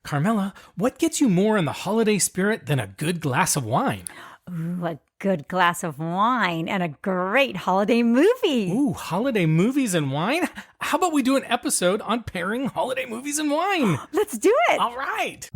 Carmela, what gets you more in the holiday spirit than a good glass of wine? Ooh, a good glass of wine and a great holiday movie. Ooh, holiday movies and wine? How about we do an episode on pairing holiday movies and wine? Let's do it. All right.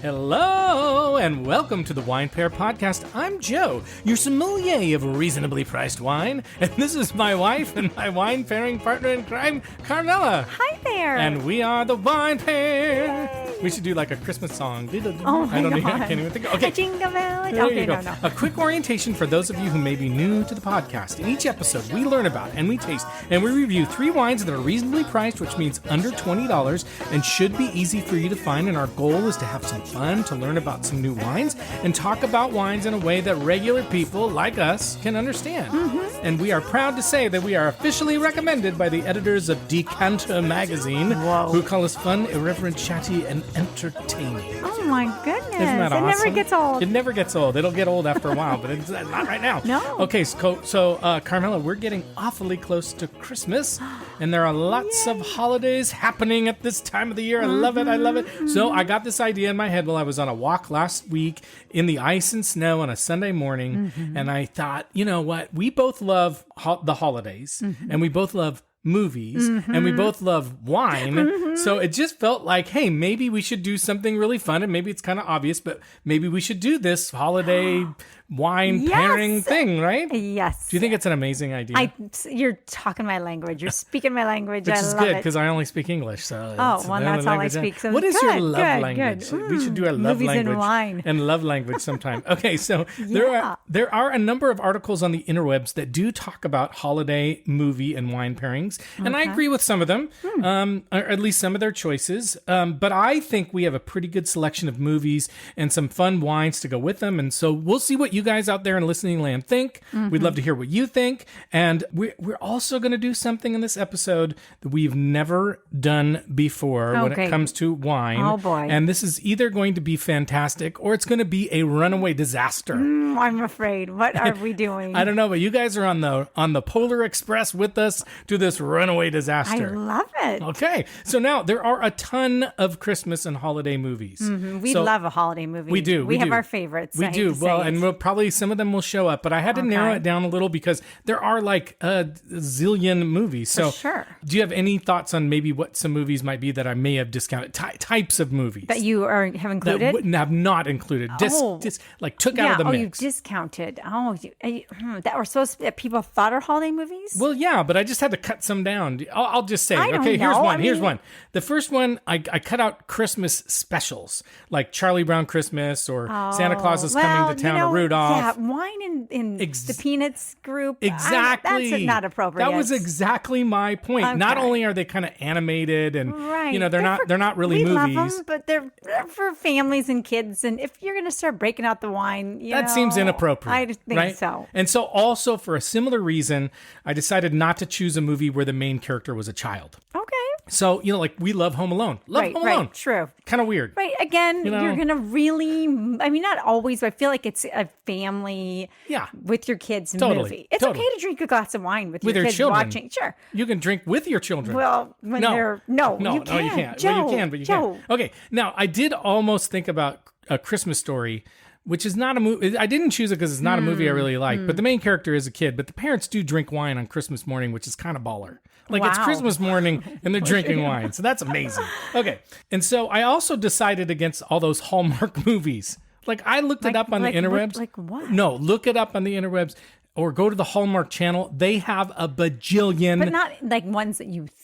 Hello, and welcome to the Wine Pair Podcast. I'm Joe, your sommelier of reasonably priced wine, and this is my wife and my wine pairing partner in crime, Carmela. Hi there. And we are the Wine Pair. Yay. We should do like a Christmas song. Oh my God. I can't even think. Okay. A jingle bell. There Okay, you go. no. A quick orientation for those of you who may be new to the podcast. In each episode, we learn about and we taste and we review 3 wines that are reasonably priced, which means under $20 and should be easy for you to find. And our goal is to have some fun, to learn about some new wines, and talk about wines in a way that regular people like us can understand. Mm-hmm. And we are proud to say that we are officially recommended by the editors of Decanter magazine, who call us fun, irreverent, chatty, and entertaining. Oh my goodness. Isn't that awesome? It never gets old. It never gets old. It'll get old after a while, but it's not right now. No. Okay, so Carmela, we're getting awfully close to Christmas, and there are lots of holidays happening at this time of the year. I love it. I love it. So I got this idea in my head while I was on a walk last week in the ice and snow on a Sunday morning, and I thought, you know what? We both love the holidays, and we both love movies, and we both love wine, so it just felt like, hey, maybe we should do something really fun, and maybe it's kind of obvious, but maybe we should do this holiday wine pairing thing, right? Yes. Do you think it's an amazing idea? You're talking my language. You're speaking my language. Which I is love good, it. because I only speak English. So that's all I speak. So what is your love good, language? Good. We should do a love movies language and wine and love language sometime. Okay, so there are a number of articles on the interwebs that do talk about holiday movie and wine pairings, and I agree with some of them, or at least some of their choices. But I think we have a pretty good selection of movies and some fun wines to go with them, and so we'll see what you guys out there in listening land think. We'd love to hear what you think, and we're also going to do something in this episode that we've never done before when it comes to wine. Oh boy. And this is either going to be fantastic or it's going to be a runaway disaster. I'm afraid. What are we doing? I don't know, but you guys are on the Polar Express with us to this runaway disaster. I love it. Okay, so now there are a ton of Christmas and holiday movies. We love a holiday movie. We do. We have our favorites. We do. Well, and we'll probably some of them will show up, but I had to narrow it down a little because there are like a zillion movies. So, sure. Do you have any thoughts on maybe what some movies might be that I may have discounted? Types of movies that you have included? That have not included. Just like took out of the mix. You discounted. That were supposed to be, that people thought are holiday movies? Well, yeah, but I just had to cut some down. I'll just say, okay, here's one. The first one, I cut out Christmas specials, like Charlie Brown Christmas or Santa Claus is Coming to Town or Rudolph. Yeah, wine in the Peanuts group. Exactly. That's not appropriate. That was exactly my point. Okay. Not only are they kind of animated and, they're not really movies. We love them, but they're for families and kids. And if you're going to start breaking out the wine, that seems inappropriate. I think so. And so also for a similar reason, I decided not to choose a movie where the main character was a child. Okay. So, like we love Home Alone. Home Alone. Right, true. Kind of weird. Right. Again, you're going to really, not always, but I feel like it's a family with your kids movie. It's okay to drink a glass of wine with your kids children. Watching. Sure. You can drink with your children. Well, when they're, you can't. Joe, well, you can, but you can't. Okay. Now, I did almost think about A Christmas Story, which is not a movie. I didn't choose it because it's not a movie I really like, but the main character is a kid, but the parents do drink wine on Christmas morning, which is kind of baller. It's Christmas morning and they're drinking wine. So that's amazing. Okay. And so I also decided against all those Hallmark movies. I looked it up on the interwebs. Like what? No, look it up on the interwebs. Or go to the Hallmark Channel. They have a bajillion. But not like ones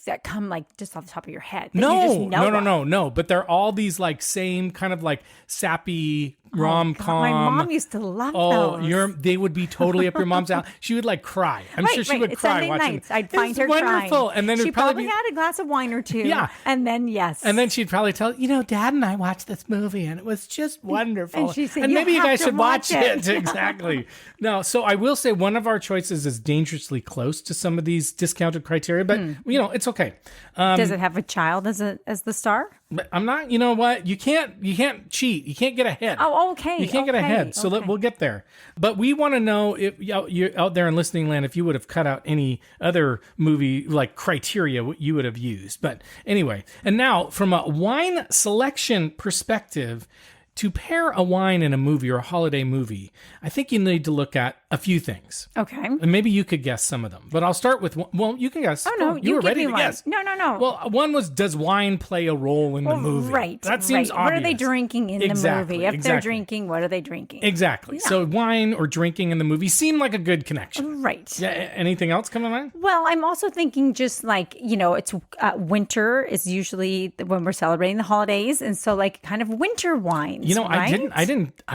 that come just off the top of your head. No. But they're all these same kind of sappy rom-com. My mom used to love those. They would be totally up your mom's alley. She would cry. I'm sure she would cry Sunday watching. Nights, I'd find her wonderful. crying. And then she probably had a glass of wine or two. Yeah. And then And then she'd probably tell, Dad and I watched this movie and it was just wonderful. And she'd say, maybe you guys should watch it. Exactly. No, so I will say one of our choices is dangerously close to some of these discounted criteria, but it's okay. Does it have a child as the star? I'm not. You know what? You can't cheat. You can't get ahead. Oh, okay. You can't get ahead. So we'll get there. But we want to know if you're out there in listening land, if you would have cut out any other movie like criteria you would have used. But anyway, and now from a wine selection perspective, to pair a wine in a movie or a holiday movie, I think you need to look at a few things. Okay. And maybe you could guess some of them. But I'll start with, you can guess. Oh, no. You were ready to guess. No. Well, one was, does wine play a role in the movie? Right. That seems obvious. What are they drinking in the movie? If they're drinking, what are they drinking? Exactly. Yeah. So wine or drinking in the movie seem like a good connection. Right. Yeah. Anything else come to mind? Well, I'm also thinking just like, it's winter is usually when we're celebrating the holidays. And so like kind of winter wines, right? I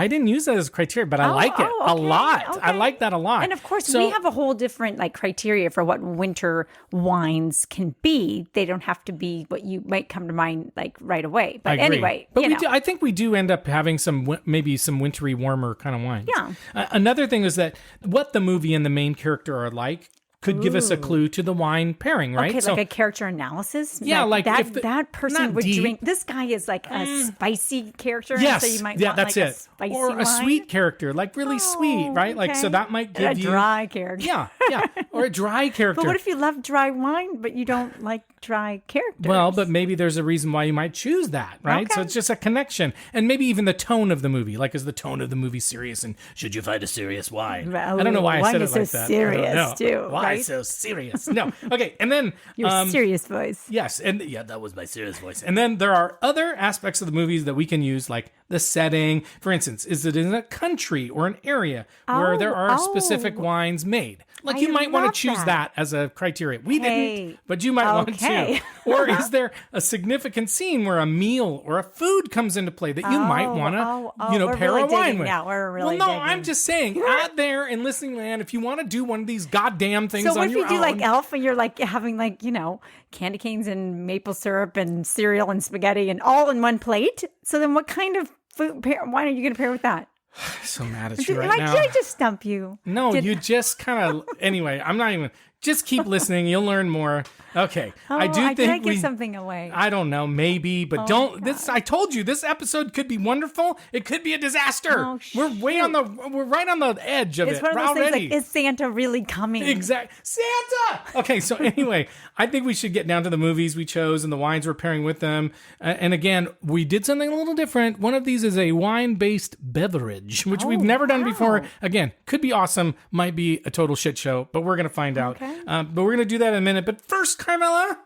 didn't use that as a criteria, but I like it a lot. Okay. I like that a lot. And of course, we have a whole different like criteria for what winter wines can be. They don't have to be what you might come to mind like right away. But anyway, but I think we do end up having maybe some wintry, warmer kind of wines. Yeah. Another thing is that what the movie and the main character are like could give us a clue to the wine pairing, right? Okay, so, like a character analysis? Yeah, like that, that person would drink. This guy is like a spicy character. Yes, so you might yeah, want that's like it. A spicy or a wine. Sweet character, like really sweet, right? Okay. Like, so that might give you... A dry character. Yeah, or a dry character. But what if you love dry wine, but you don't like dry characters? Well, but maybe there's a reason why you might choose that, right? Okay. So it's just a connection. And maybe even the tone of the movie. Like, is the tone of the movie serious? And should you find a serious wine? Well, I don't know why I said it like so that. Serious too. Why right? so serious? No. Okay, and then... Your serious voice. Yes, and that was my serious voice. And then there are other aspects of the movies that we can use, like the setting. For instance, is it in a country or an area where there are specific wines made? Like you might want to choose that as a criteria. We didn't, but you might want to. Or is there a significant scene where a meal or a food comes into play that you might want to, pair a wine with? We're really well, no, I'm just saying, out there in listening land, if you want to do one of these goddamn things on your own. So what if you do like Elf and you're like having like, candy canes and maple syrup and cereal and spaghetti and all in one plate? So then what kind of wine are you going to pair with that? So mad at you right now. Did I just stump you? No, you just kind of... Anyway, I'm not even... Just keep listening. You'll learn more. Okay. I think did I give something away? I don't know. Maybe, but don't. I told you this episode could be wonderful. It could be a disaster. Oh, we're right on the edge of it's one of those already. things like, is Santa really coming? Exactly. Santa! Okay, so anyway, I think we should get down to the movies we chose and the wines we're pairing with them. And again, we did something a little different. One of these is a wine-based beverage, which we've never done before. Again, could be awesome. Might be a total shit show, but we're going to find out. But we're going to do that in a minute. But first, Carmela...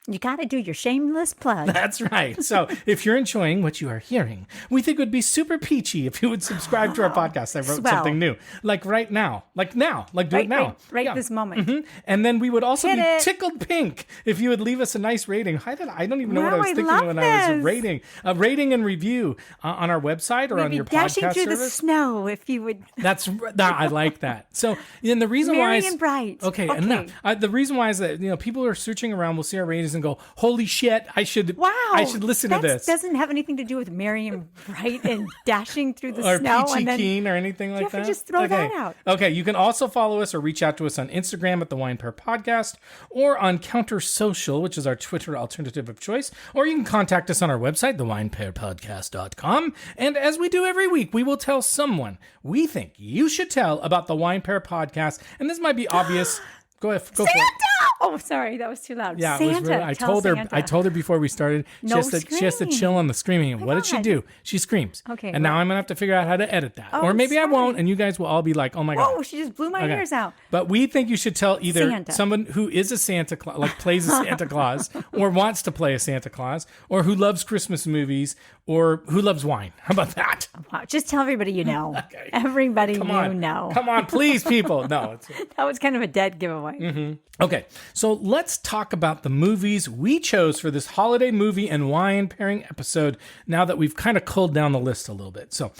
You got to do your shameless plug. That's right. So if you're enjoying what you are hearing, we think it would be super peachy if you would subscribe to our podcast. I wrote something new. Like right now. Like now. Like do it now. Right this moment. Mm-hmm. And then we would also be tickled pink if you would leave us a nice rating. I don't even know what I was thinking when I was rating. A rating and review on our website or on your podcast dashing through service. the snow if you would. I like that. So and the reason why Merry and bright. Okay. And now, the reason why is that people are searching around, will see our ratings and go, holy shit, I should listen to this. Doesn't have anything to do with merry and bright and dashing through the or snow. Peachy Keen or anything like that. You have to just throw that out. Okay, you can also follow us or reach out to us on Instagram at the Wine Pair Podcast or on Counter Social, which is our Twitter alternative of choice. Or you can contact us on our website, thewinepairpodcast.com. And as we do every week, we will tell someone we think you should tell about the Wine Pair Podcast. And this might be obvious. Go for it. Oh, sorry, that was too loud. Yeah, Santa. It was really, I told her before we started. She has to chill on the screaming. What did she do? She screams. Okay. And now I'm gonna have to figure out how to edit that, or maybe I won't, and you guys will all be like, "Oh my god!" Oh, she just blew my ears out. But we think you should tell either Santa. someone who is a Santa Claus, like plays a Santa Claus, or wants to play a Santa Claus, or who loves Christmas movies, or who loves wine. How about that? Wow. Just tell everybody you know. Okay. Everybody know. Come on, please, people. No, that was kind of a dead giveaway. Mm-hmm. Okay, so let's talk about the movies we chose for this holiday movie and wine pairing episode now that we've kind of culled down the list a little bit. So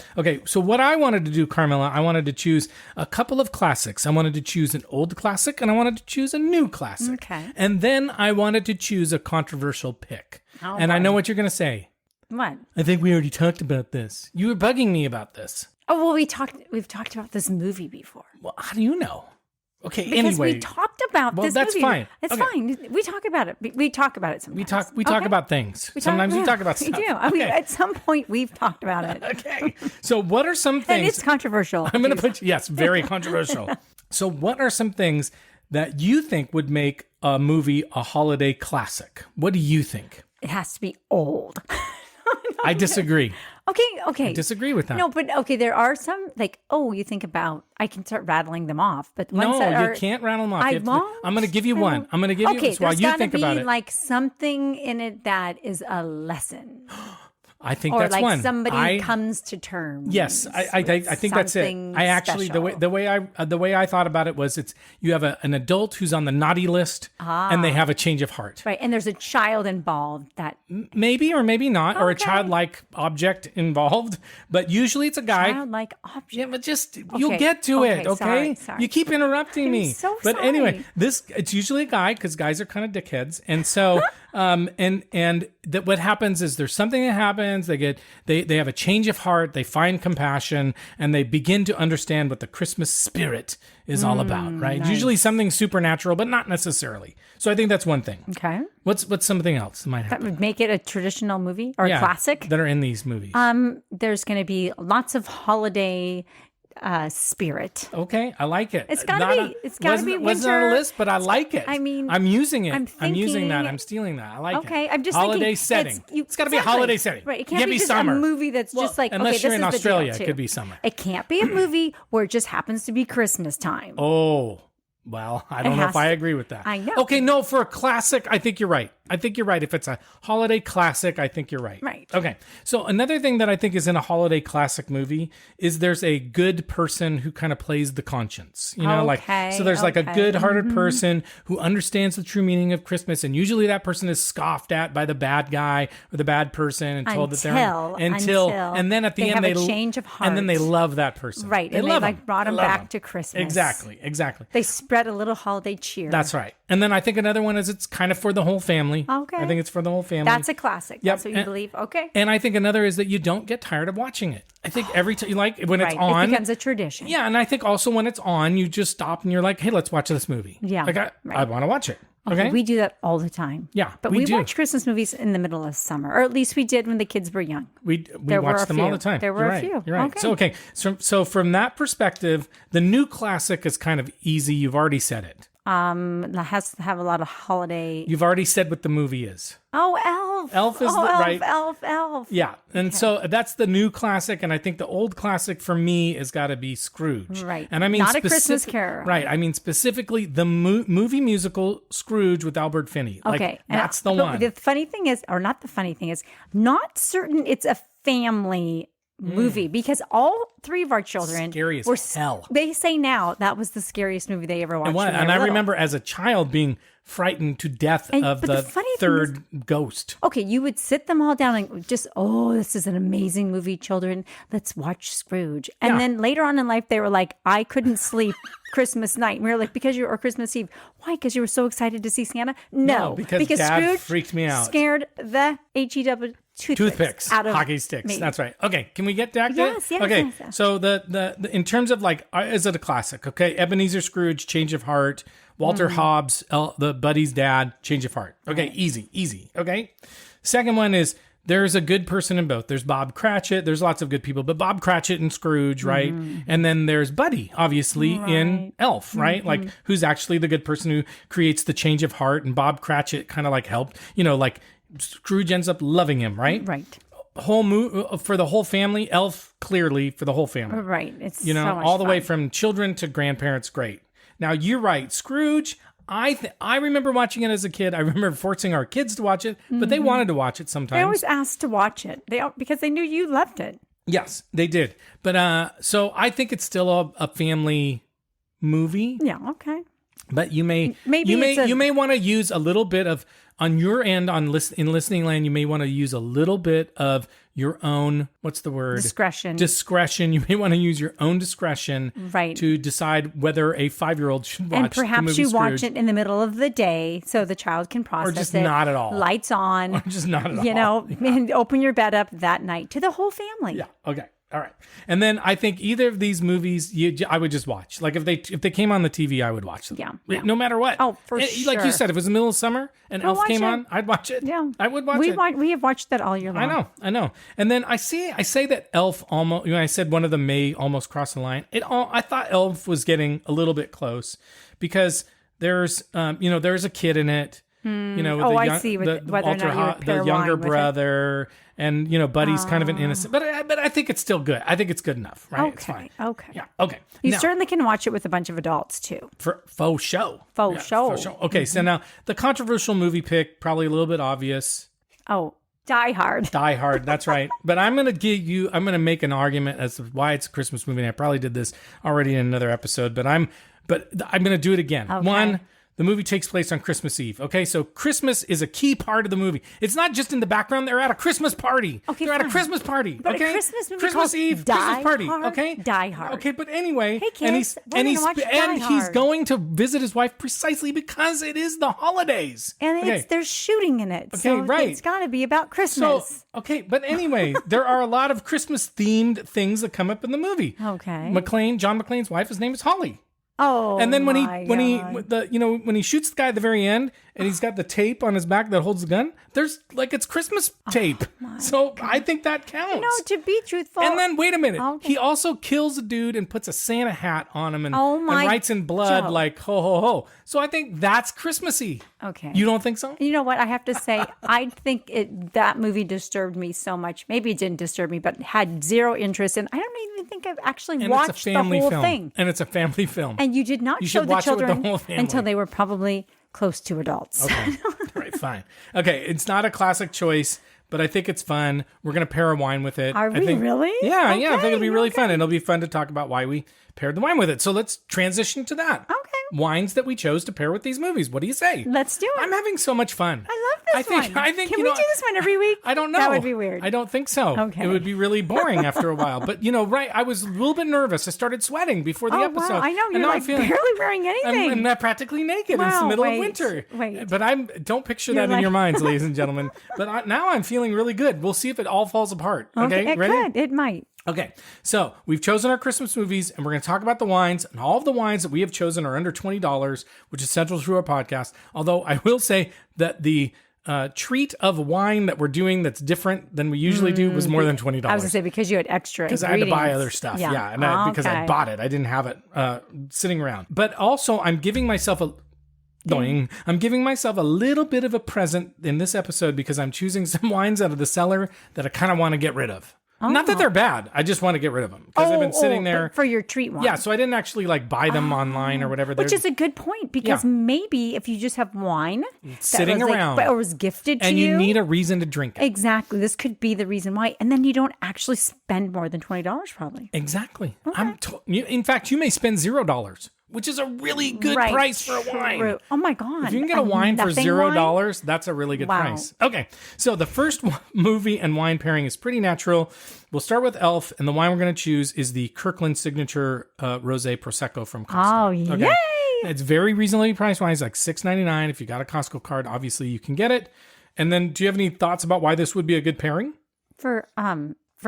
what I wanted to do, Carmela, I wanted to choose a couple of classics. I wanted to choose an old classic and I wanted to choose a new classic. Okay. And then I wanted to choose a controversial pick. I know what you're going to say. What? I think we already talked about this. You were bugging me about this. Oh, well, we've talked about this movie before. Well, how do you know? Okay, Because anyway. we talked about Well, this that's movie. fine. It's Okay. fine. We talk about it. We talk about it sometimes. We talk about things. Sometimes we talk about stuff. We do. I mean, at some point, we've talked about it. Okay. So what are some things? And it's controversial. I'm going to put, yes, very controversial. So what are some things that you think would make a movie a holiday classic? What do you think? It has to be old. I disagree. Okay. I disagree with that. No, but okay, there are some you think about. I can start rattling them off, but ones that No, are, you can't rattle them off. I You have to- won't. I'm going to give you one. I'm going to give you Okay, this while there's you gotta think be about it. like something in it that is a lesson, I think or that's like one. somebody comes to terms. Yes, I think that's it. something I actually special. the way I thought about it was you have an adult who's on the naughty list and they have a change of heart. Right, and there's a child involved that Maybe or maybe not, or a Okay. childlike object involved, but usually it's a guy. childlike object. Yeah, but just you'll get to it, okay? Sorry. You keep interrupting me. so but sorry. anyway, it's usually a guy because guys are kind of dickheads, and so and that what happens is there's something that happens. They have a change of heart. They find compassion, and they begin to understand what the Christmas spirit is all about. Right? nice. Usually something supernatural, but not necessarily. So I think that's one thing. Okay, What's something else that might that happen? would make it a traditional movie or a classic. that are in these movies. There's going to be lots of holiday spirit. Okay, I like it. It's gotta be- it's gotta be Wasn't on a winter. list, but I like it. I mean, I'm using it. I'm using that. thinking- I'm stealing that. I like it. Okay, I'm just holiday thinking, setting. it's- It's got to be a exactly. holiday setting. Right, it can't be just summer. a movie that's just like unless okay, you're this in is Australia, the deal it too. could be summer. It can't be a movie where it just happens to be Christmas time. Oh, well, I don't know if has I to- agree with that. I know. Okay, no, for a classic, I think you're right. If it's a holiday classic, I think you're right. Right. Okay. So another thing that I think is in a holiday classic movie is there's a good person who kind of plays the conscience. You know, so there's like a okay. good-hearted person who understands the true meaning of Christmas, and usually that person is scoffed at by the bad guy or the bad person and told that they're Until and then at the they end have a change of and then they heart. love that person. Right, They and love they him. like brought him They love back him. to Christmas. Exactly. They spread a little holiday cheer. That's right. And then I think another one is it's kind of for the whole family. Okay. I think it's for the whole family. That's a classic. Yep. That's what you believe. Okay. And I think another is that you don't get tired of watching it. I think every time, like when it's Right. on. It becomes a tradition. Yeah, and I think also when it's on, you just stop and you're like, hey, let's watch this movie. Yeah, Like I right. want to watch it. Okay. We do that all the time. Yeah, But we we do. watch Christmas movies in the middle of summer, or at least we did when the kids were young. We There were watch a them all few. the time. There were You're a right. few. You're right. Okay. So from that perspective, the new classic is kind of easy. You've already said it. That has to have a lot of holiday. You've already said what the movie is. Oh, Elf. Elf is oh, the- Elf, right. Elf. Yeah. And so that's the new classic. And I think the old classic for me has got to be Scrooge. Right. And I mean, Not A Christmas Carol. Right. I mean, specifically the movie musical Scrooge with Albert Finney. Like, Okay. that's the but one. The funny thing is, or not the funny thing is, not certain it's a family movie because all three of our children Scary as were hell. They say now that was the scariest movie they ever watched. And, when they and were I little. remember as a child being frightened to death of but the the funny thing third ghost. Okay, you would sit them all down and just, oh, this is an amazing movie, children. Let's watch Scrooge. And Yeah. then later on in life, they were like, I couldn't sleep Christmas night. And we were like, or Christmas Eve. Why? Because you were so excited to see Santa? No, because Dad Scrooge freaked me out. Scared the HEW Toothpicks, out of hockey sticks. me. That's right. Okay, can we get back to Yes, it? yes, Okay, yes. so the in terms of like, is it a classic? Okay, Ebenezer Scrooge, Change of Heart. Walter Hobbs, the buddy's dad, Change of Heart. Okay, easy. Okay. Second one is there's a good person in both. There's Bob Cratchit. There's lots of good people, but Bob Cratchit and Scrooge, right? And then there's Buddy, obviously, in Elf, right? Like who's actually the good person who creates the change of heart, and Bob Cratchit kind of like helped, like Scrooge ends up loving him, right? Right. Whole for the whole family. Elf clearly for the whole family. Right. It's You know, so much all the way fun. from children to grandparents. Great. Now you're right, Scrooge. I remember watching it as a kid. I remember forcing our kids to watch it, but they wanted to watch it sometimes. They always asked to watch it. Because they knew you loved it. Yes, they did. But so I think it's still a family movie. Yeah. Okay. But you may Maybe you may want to use a little bit of on your end in listening land. You may want to use a little bit of your own, what's the word? Discretion. You may want to use your own discretion, Right. to decide whether a 5-year-old should watch. And perhaps the movie you watch Scrooge, it in the middle of the day so the child can process just it. not at all. Lights on. or just not at all. And open your bed up that night to the whole family. Yeah. Okay. All right. And then I think either of these movies, I would just watch. Like if they came on the TV, I would watch them. Yeah. No matter what. Oh, for sure. Like you said, if it was the middle of summer and Elf came on, I'd watch it. Yeah. I would watch it. We have watched that all year long. I know. And then I say that Elf almost, I said one of them may almost cross the line. I thought Elf was getting a little bit close because there's a kid in it. I see. Whether or not you would pair the younger wine with it. brother, and Buddy's kind of an innocent, but I think it's still good. I think it's good enough, right? Okay. It's fine. Okay. Yeah. Okay. You Now, certainly can watch it with a bunch of adults too. for faux show. Faux show. Okay. So now the controversial movie pick, probably a little bit obvious. Oh, Die Hard. Die Hard. That's right. But I'm going to make an argument as to why it's a Christmas movie. And I probably did this already in another episode, but I'm going to do it again. Okay. One, the movie takes place on Christmas Eve. Okay, so Christmas is a key part of the movie. It's not just in the background. They're at a Christmas party. Okay, they're at a fine. Christmas party. But okay, a Christmas movie Christmas called Eve, Die Christmas party. Hard? Okay, Die Hard. Okay, but anyway, Hey, kids, we're gonna watch Die he's Hard. going to visit his wife precisely because it is the holidays. And there's shooting in it. So right. it's got to be about Christmas. Okay, but anyway, there are a lot of Christmas themed things that come up in the movie. Okay. John McClane's wife, his name is Holly. Oh, And then when God. he shoots the guy at the very end, and he's got the tape on his back that holds the gun, there's it's Christmas tape. So I think that counts. No, to be truthful. And then wait a minute, Okay. he also kills a dude and puts a Santa hat on him and writes in blood Joe. like ho ho ho. So I think that's Christmassy. Okay. You don't think so? You know what? I have to say, I think that movie disturbed me so much. Maybe it didn't disturb me, but had zero interest. And I don't even think I've actually And watched it's a family the whole film. thing. And it's a family film. And you did not You show should the watch it with the children whole family. until they were probably close to adults. Okay. All right, fine. Okay, it's not a classic choice, but I think it's fun. We're going to pair a wine with it. Are we really? Yeah, I think it'll be really Okay. fun. And it'll be fun to talk about why we paired the wine with it. So let's transition to that. Okay. Wines that we chose to pair with these movies. What do you say? Let's do it. I'm having so much fun. I love this one. I think Can you we know, do this one every week? I don't know. That would be weird. I don't think so. Okay. It would be really boring after a while. But right, I was a little bit nervous. I started sweating before the episode. Wow. I know. And You're now like barely wearing anything. I'm not practically naked. It's the Wow, middle wait, of winter. wait. But don't picture You're that in like- your minds, ladies and gentlemen. But now I'm feeling really good. We'll see if it all falls apart. Okay, It ready? could. It might. Okay, so we've chosen our Christmas movies, and we're going to talk about the wines. And all of the wines that we have chosen are under $20, which is central to our podcast. Although I will say that the treat of wine that we're doing that's different than we usually do was more than $20. I was going to say because you had extra Because I had to buy ingredients. other stuff. Yeah. And because I Okay. bought it. I didn't have it sitting around. But also, I'm giving myself I'm giving myself a little bit of a present in this episode because I'm choosing some wines out of the cellar that I kind of want to get rid of. Not that they're bad. I just want to get rid of them because they've been sitting there. But for your treat one. Yeah, so I didn't actually buy them online or whatever. Which is a good point because maybe if you just have wine that sitting was around or was gifted to and you. you need a reason to drink it. Exactly. This could be the reason why. And then you don't actually spend more than $20 probably. Exactly. In fact, you may spend $0, which is a really good Right, price for a wine. true. Oh my God. If you can get a wine for nothing $0, that's a really good Wow. price. Okay, so the first movie and wine pairing is pretty natural. We'll start with Elf, and the wine we're going to choose is the Kirkland Signature Rosé Prosecco from Costco. Oh, yay! It's very reasonably priced wine. It's like $6.99. If you got a Costco card, obviously you can get it. And then, do you have any thoughts about why this would be a good pairing? For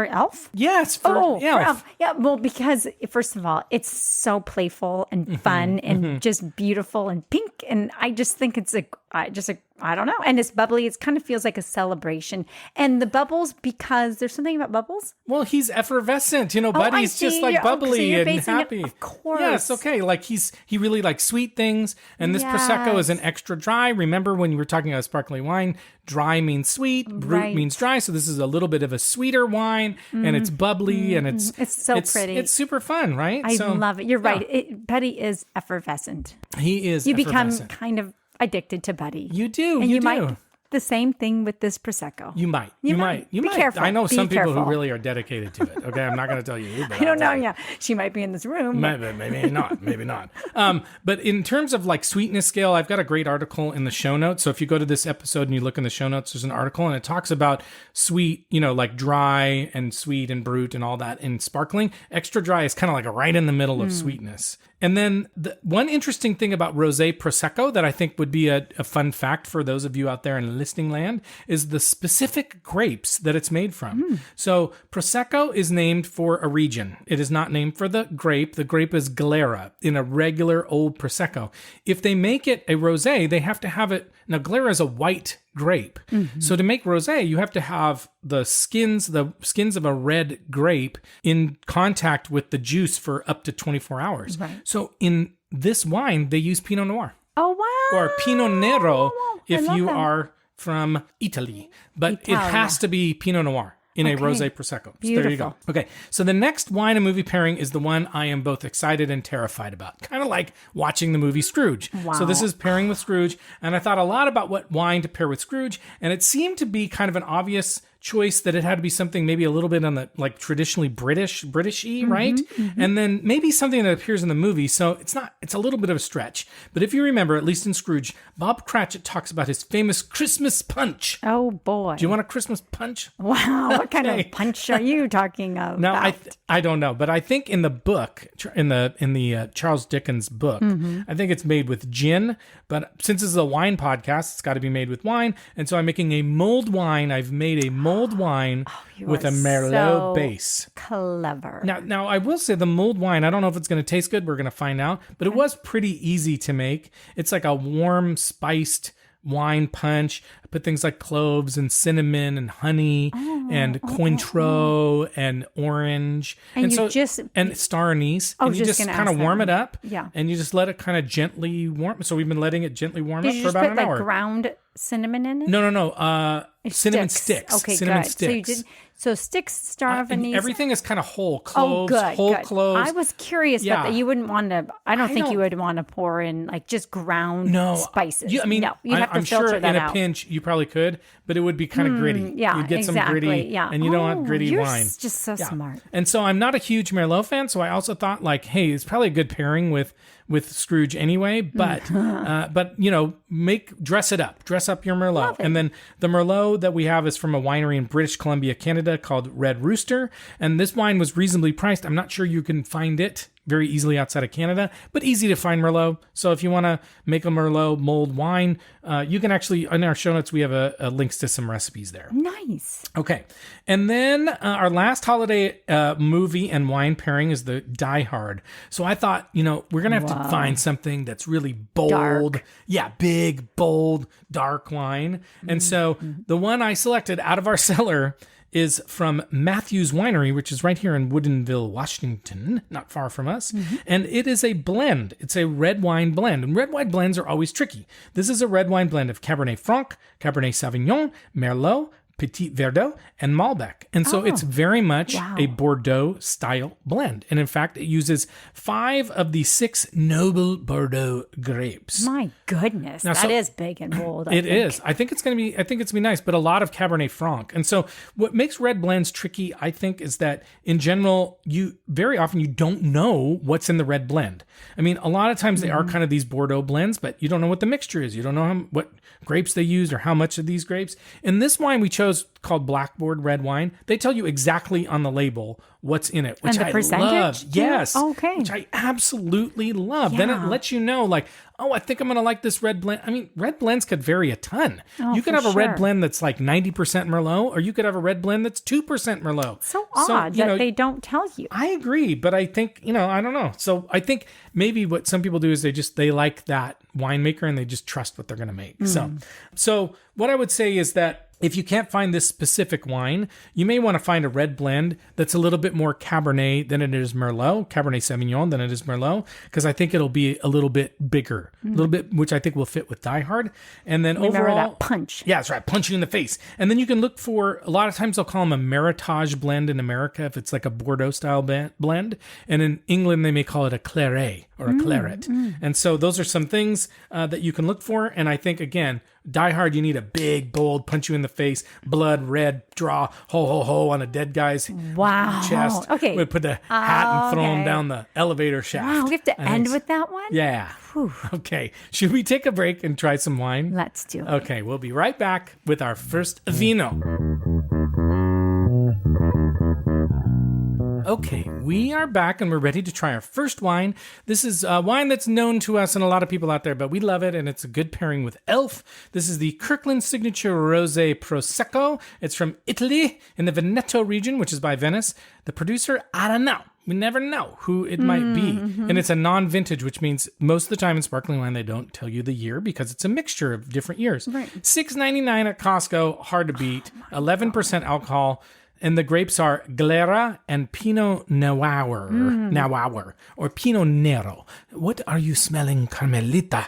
Elf? Yes, for Elf. For Elf. Yeah, well, because first of all, it's so playful and fun and just beautiful and pink. And I just think it's I don't know. And it's bubbly. It kind of feels like a celebration. And the bubbles, because there's something about bubbles. Well, he's effervescent. Buddy's I just see. bubbly So you're and basing it- happy. of course. Yes, okay. He really likes sweet things. And this Prosecco is an extra dry. Remember when you were talking about sparkling wine, dry means sweet, brut Right. means dry. So this is a little bit of a sweeter wine and it's bubbly and it's so pretty. It's super fun, right? I love it. You're right. Buddy is effervescent. He is You become effervescent. kind of addicted to Buddy. You do. And you you do. might the same thing with this Prosecco. You might. You You might. might. You Be might. careful. I know Be some people careful. who really are dedicated to it. Okay, I'm not going to tell you who, but I don't know. I'll tell you. Yeah, she might be in this room. but- Maybe not. Maybe not. But in terms of sweetness scale, I've got a great article in the show notes. So if you go to this episode and you look in the show notes, there's an article and it talks about sweet, like dry and sweet and brut and all that. And sparkling, extra dry is kind of right in the middle of sweetness. And then the one interesting thing about Rosé Prosecco that I think would be a fun fact for those of you out there in listing land is the specific grapes that it's made from. So Prosecco is named for a region. It is not named for the grape. The grape is Glera in a regular old Prosecco. If they make it a rosé, they have to have it. Now, Glera is a white grape. So to make rosé, you have to have the skins of a red grape in contact with the juice for up to 24 hours. Right. So in this wine, they use Pinot Noir. Oh, wow. Or Pinot Nero if love you that. are from Italy. But it has to be Pinot Noir in a rosé Prosecco. So there you go. Okay, so the next wine and movie pairing is the one I am both excited and terrified about. Kind of like watching the movie Scrooge. Wow. So this is pairing with Scrooge, and I thought a lot about what wine to pair with Scrooge, and it seemed to be kind of an obvious choice that it had to be something maybe a little bit on the like traditionally Britishy, right? And then maybe something that appears in the movie. So it's a little bit of a stretch. But if you remember, at least in Scrooge, Bob Cratchit talks about his famous Christmas punch. Oh, boy. Do you want a Christmas punch? Wow. What kind of punch are you talking about? No, I don't know, but I think in the book, in the Charles Dickens book, I think it's made with gin. But since this is a wine podcast, it's got to be made with wine, and so I'm making a mulled wine. I've made a mulled wine with a Merlot base. Clever. Now I will say the mulled wine. I don't know if it's going to taste good. We're going to find out, but it was pretty easy to make. It's like a warm, spiced wine punch. I put things like cloves and cinnamon and honey and Cointreau and orange And so just and star anise. And you just kind of warm it up. Yeah. And you just let it kind of gently warm. So we've been letting it gently warm up for about an hour. Did you put ground cinnamon in it? No. Cinnamon sticks. Okay, cinnamon good. sticks. So sticks, star of anise. Everything is kind of whole cloves, good. cloves. I was curious about that. You wouldn't want to. I don't think you would want to pour in like just ground spices. You have to I'm filter sure that in out. a pinch you probably could, but it would be kind of gritty. Yeah, you'd get exactly. some gritty, and you don't want gritty you're wine. Just so smart. And so I'm not a huge Merlot fan, so I also thought like, hey, it's probably a good pairing with Scrooge anyway. But dress it up, dress up your Merlot. And then the Merlot that we have is from a winery in British Columbia, Canada called Red Rooster, and this wine was reasonably priced. I'm not sure you can find it very easily outside of Canada, but easy to find Merlot. So if you want to make a Merlot mulled wine, you can actually, in our show notes, we have a links to some recipes there. Nice. Okay. And then our last holiday movie and wine pairing is the Die Hard. So I thought, we're going to have to find something that's really bold. Dark. Yeah, big, bold, dark wine. And so the one I selected out of our cellar is from Matthew's Winery, which is right here in Woodinville, Washington, not far from us. And it is a blend. It's a red wine blend. And red wine blends are always tricky. This is a red wine blend of Cabernet Franc, Cabernet Sauvignon, Merlot, Petit Verdot, and Malbec. And so it's very much a Bordeaux style blend. And in fact, it uses 5 of the 6 noble Bordeaux grapes. My goodness. That is big and bold. It is. I think it's going to be nice, but a lot of Cabernet Franc. And so what makes red blends tricky, I think, is that in general, very often you don't know what's in the red blend. I mean, a lot of times they are kind of these Bordeaux blends, but you don't know what the mixture is. You don't know what grapes they used or how much of these grapes. In this wine we chose called Blackboard Red Wine, they tell you exactly on the label what's in it, which and the I percentage? love. Yes. Okay. Which I absolutely love. Then it lets you know, like, I think I'm going to like this red blend. I mean, red blends could vary a ton. You could have a red blend that's like 90% Merlot, or you could have a red blend that's 2% Merlot. So odd that they don't tell you. I agree, but I think, I don't know. So I think maybe what some people do is they like that winemaker and they just trust what they're going to make. So what I would say is that if you can't find this specific wine, you may want to find a red blend that's a little bit more Cabernet than it is Merlot, Cabernet Sauvignon than it is Merlot, because I think it'll be a little bit bigger, a little bit, which I think will fit with Die Hard. And then Remember overall, that punch. Yeah, that's right, punch you in the face. And then you can look for, a lot of times they'll call them a Meritage blend in America if it's like a Bordeaux style blend. And in England, they may call it a Claret or a Claret. And so those are some things that you can look for. And I think, again, Die Hard, you need a big, bold, punch you in the face, blood, red, draw, ho, ho, ho on a dead guy's chest. Okay. We'd put the hat and throw him down the elevator shaft. Wow, we have to end with that one? Yeah. Whew. Okay. Should we take a break and try some wine? Let's do it. Okay, we'll be right back with our first vino. Okay, we are back and we're ready to try our first wine. This is a wine that's known to us and a lot of people out there, but we love it and it's a good pairing with Elf. This is the Kirkland Signature Rosé Prosecco. It's from Italy in the Veneto region, which is by Venice. The producer, I don't know. We never know who it might be. And it's a non-vintage, which means most of the time in sparkling wine, they don't tell you the year because it's a mixture of different years. Right. $6.99 at Costco, hard to beat. 11% alcohol. And the grapes are Glera and Pinot Noir, or Pinot Nero. What are you smelling, Carmelita?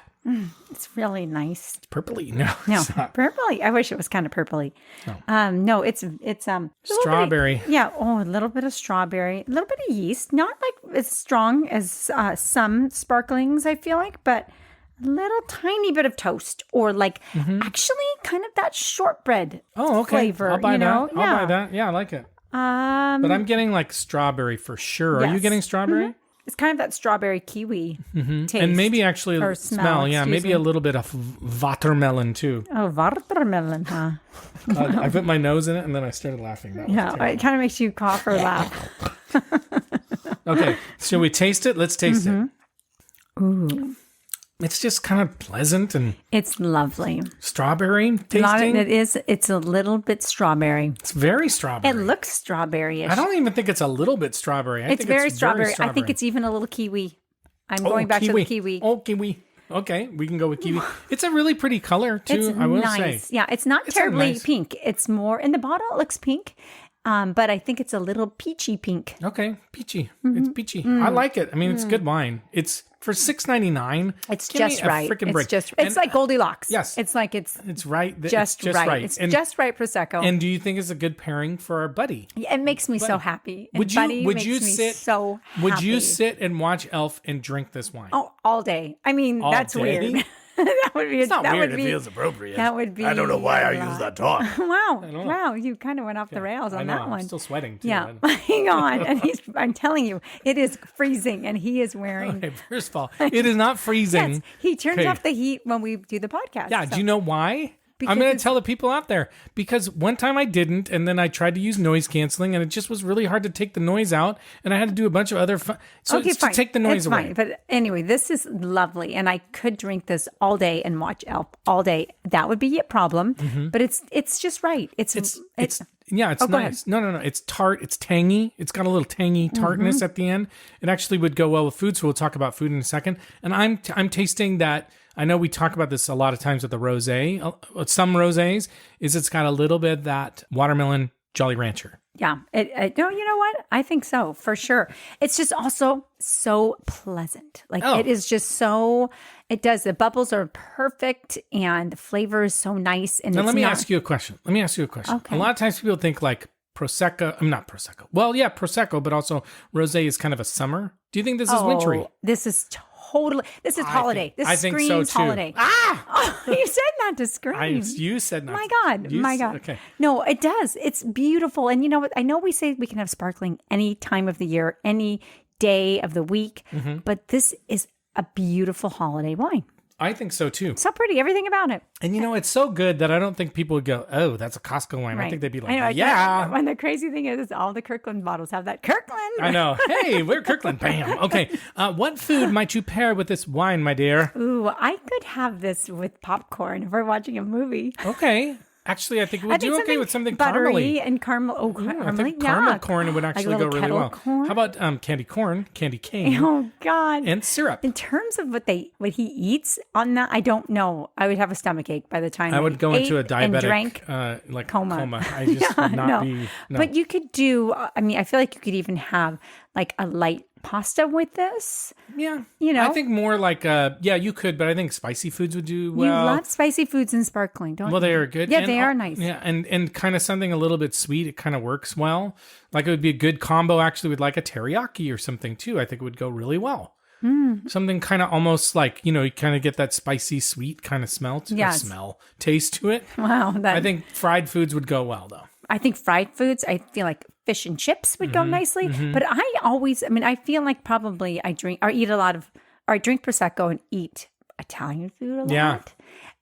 It's really nice. It's purpley. No, No, it's not. purpley. I wish it was kind of purpley. No, it's a little Strawberry. bit a little bit of strawberry, a little bit of yeast. Not like as strong as some sparklings, I feel like, but a little tiny bit of toast, or like actually kind of that shortbread flavor. I'll buy that. I'll Buy that. Yeah, I like it. But I'm getting like strawberry for sure. Are you Yes. getting strawberry? It's kind of that strawberry kiwi taste. And maybe actually or smell. Yeah, excuse maybe me. a little bit of watermelon too. Oh, watermelon, huh? I put my nose in it and then I started laughing. That was Yeah, terrible. it kind of makes you cough or laugh. Okay, shall we taste it? Let's taste it. Ooh, It's just kind of pleasant and it's lovely. strawberry tasting. It's a little bit strawberry. It's very strawberry. It looks strawberry-ish. I don't even think it's a little bit strawberry. It's very strawberry. I think it's even a little kiwi. I'm going back to the kiwi. Oh, kiwi. Okay, we can go with kiwi. It's a really pretty color too, It's I will nice. say. Yeah, it's not It's a terribly nice- pink. It's more in the bottle. It looks pink, but I think it's a little peachy pink. Okay, peachy. It's peachy. I like it. I mean, it's good wine. It's for $6.99. It's Give just me a right. frickin' It's break. just. And It's like Goldilocks. yes. It's like it's right. just right. It's And, just right prosecco. and do you think it's a good pairing for our buddy? Yeah, it makes me so happy. And Would you? Buddy Would makes you me sit? So happy. Would you sit and watch Elf and drink this wine? Oh, all day. I mean, All that's day? weird. That would be. It's not that weird. Would It be, feels appropriate. That would be. I don't know why I a lot. use that talk. Wow! know. Wow! You kind of went off the rails I on know. that I'm one. still sweating too. Yeah, hang on. And I'm telling you, it is freezing, and he is wearing. Okay, first of all, it is not freezing. Yes, he turns Okay. off the heat when we do the podcast. Yeah, so- do you know why? Because I'm going to it's- tell the people out there because one time I didn't, and then I tried to use noise canceling, and it just was really hard to take the noise out, and I had to do a bunch of other. So Okay, it's fine. to take the noise it's away. Fine. But anyway, this is lovely, and I could drink this all day and watch Elf all day. That would be a problem, but it's just right. It's Yeah, it's Oh, go ahead. nice. No. It's tart. It's tangy. It's got a little tangy tartness at the end. It actually would go well with food. So we'll talk about food in a second. And I'm tasting that. I know we talk about this a lot of times with the rosé. Some rosés is it's got a little bit that watermelon Jolly Rancher. Yeah. No, you know what? I think so, for sure. It's just also so pleasant. Like Oh. it is just so, it does. The bubbles are perfect and the flavor is so nice. And Now it's let me not, ask you a question. Okay. A lot of times people think like Prosecco. I'm not Prosecco. Well, yeah, Prosecco, but also rosé is kind of a summer. Do you think this is wintry? This is holiday. This I think so screams too. holiday. Ah! Oh, you said not to scream. You said not. My God. You My said- God. Okay. No, it does. It's beautiful. And you know what? I know we say we can have sparkling any time of the year, any day of the week, Mm-hmm. but this is a beautiful holiday wine. I think so too. So pretty, everything about it. And you know, it's so good that I don't think people would go, "Oh, that's a Costco wine." I Right. think they'd be I know, like, "Yeah." And the crazy thing is all the Kirkland bottles have that Kirkland. I know. Hey, we're Kirkland. Bam. Okay. What food might you pair with this wine, my dear? Ooh, I could have this with popcorn if we're watching a movie. Okay. Actually, I think it would do okay with something buttery caramely. and caramel. Oh, I caramely. think caramel Yeah. corn would Like a actually go little really kettle well. corn. How about candy corn, candy cane, Oh God. and syrup? In terms of what he eats on that, I don't know. I would have a stomach ache by the time I would go into a ate and diabetic drank. like coma. I just would not no. be. No. But you could do. I mean, I feel like you could even have like a light pasta with this. yeah, you know. I think more like yeah, you could, but I think spicy foods would do well. You love spicy foods and sparkling, don't Well, you? they are good. Yeah, And they are nice. Yeah, and kind of something a little bit sweet. It kind of works well. Like it would be a good combo actually with like a teriyaki or something too. I think it would go really well. Something kind of almost like, you kind of get that spicy sweet kind of Yes. taste to it. Wow, I think fried foods would go well though. I think fried foods, I feel like fish and chips would go Mm-hmm. nicely. But I feel like probably I drink Prosecco and eat Italian food a lot. Yeah.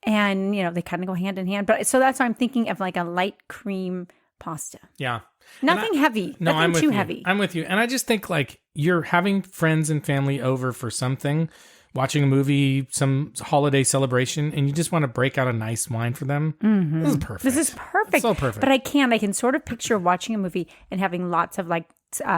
And, they kind of go hand in hand. But so that's why I'm thinking of like a light cream pasta. Yeah. Nothing heavy. No, Nothing I'm with too you. heavy. I'm with you. And I just think like you're having friends and family over for something, watching a movie, some holiday celebration, and you just want to break out a nice wine for them. This is perfect. This is perfect. It's so perfect. But I can sort of picture watching a movie and having lots of like